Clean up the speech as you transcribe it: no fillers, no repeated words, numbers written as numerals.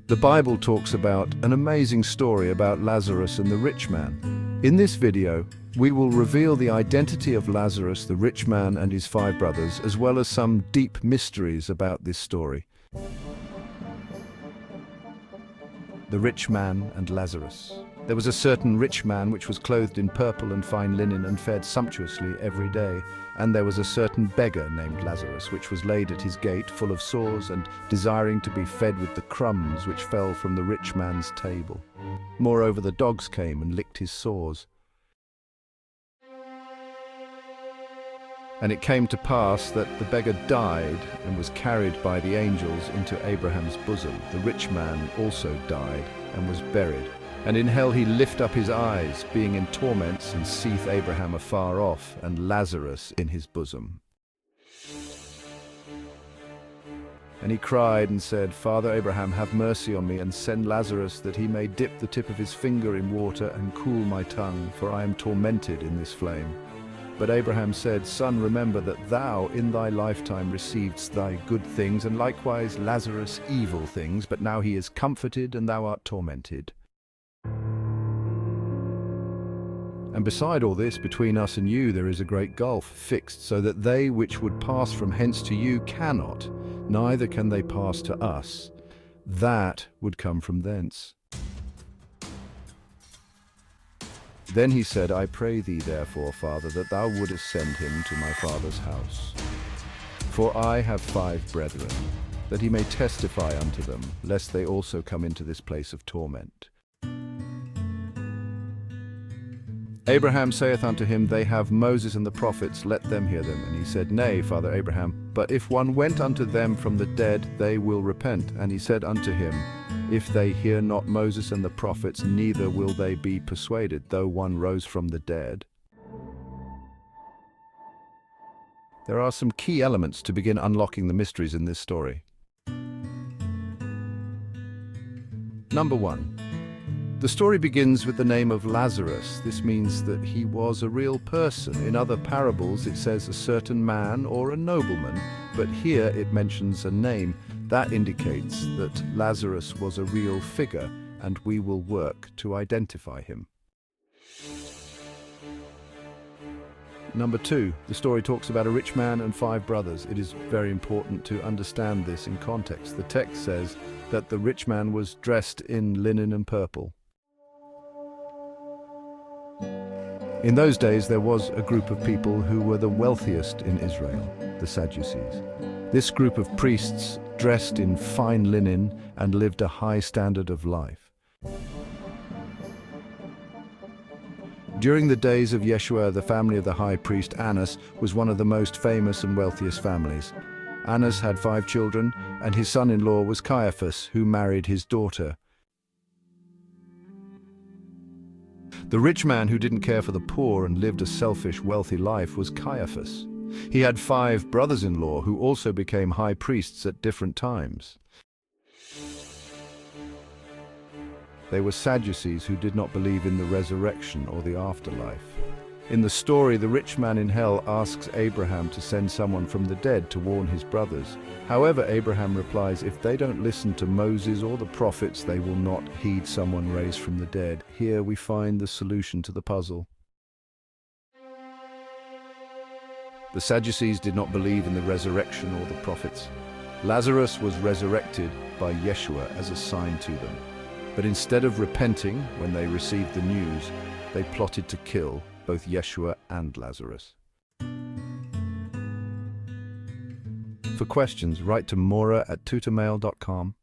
The Bible talks about an amazing story about Lazarus and the rich man. In this video, we will reveal the identity of Lazarus, the rich man, and his 5 brothers, as well as some deep mysteries about this story. The rich man and Lazarus. There was a certain rich man which was clothed in purple and fine linen and fed sumptuously every day. And there was a certain beggar named Lazarus, which was laid at his gate, full of sores, and desiring to be fed with the crumbs which fell from the rich man's table. Moreover, the dogs came and licked his sores. And it came to pass that the beggar died and was carried by the angels into Abraham's bosom. The rich man also died and was buried. And in hell he lift up his eyes, being in torments, and seeth Abraham afar off, and Lazarus in his bosom. And he cried and said, Father Abraham, have mercy on me, and send Lazarus, that he may dip the tip of his finger in water, and cool my tongue, for I am tormented in this flame. But Abraham said, Son, remember that thou in thy lifetime receivedst thy good things, and likewise Lazarus evil things, but now he is comforted, and thou art tormented. And beside all this, between us and you there is a great gulf fixed, so that they which would pass from hence to you cannot, neither can they pass to us. That would come from thence. Then he said, I pray thee therefore, Father, that thou wouldest send him to my father's house. For I have 5 brethren, that he may testify unto them, lest they also come into this place of torment. Abraham saith unto him, They have Moses and the prophets, let them hear them. And he said, Nay, Father Abraham, but if one went unto them from the dead, they will repent. And he said unto him, If they hear not Moses and the prophets, neither will they be persuaded, though one rose from the dead. There are some key elements to begin unlocking the mysteries in this story. Number 1. The story begins with the name of Lazarus. This means that he was a real person. In other parables it says a certain man or a nobleman, but here it mentions a name. That indicates that Lazarus was a real figure, and we will work to identify him. Number 2, the story talks about a rich man and 5 brothers. It is very important to understand this in context. The text says that the rich man was dressed in linen and purple. In those days, there was a group of people who were the wealthiest in Israel, the Sadducees. This group of priests dressed in fine linen and lived a high standard of life. During the days of Yeshua, the family of the high priest Annas was one of the most famous and wealthiest families. Annas had 5 children, and his son-in-law was Caiaphas, who married his daughter. The rich man who didn't care for the poor and lived a selfish, wealthy life was Caiaphas. He had 5 brothers-in-law who also became high priests at different times. They were Sadducees who did not believe in the resurrection or the afterlife. In the story, the rich man in hell asks Abraham to send someone from the dead to warn his brothers. However, Abraham replies, if they don't listen to Moses or the prophets, they will not heed someone raised from the dead. Here we find the solution to the puzzle. The Sadducees did not believe in the resurrection or the prophets. Lazarus was resurrected by Yeshua as a sign to them. But instead of repenting when they received the news, they plotted to kill both Yeshua and Lazarus. For questions, write to Maura@tutamail.com.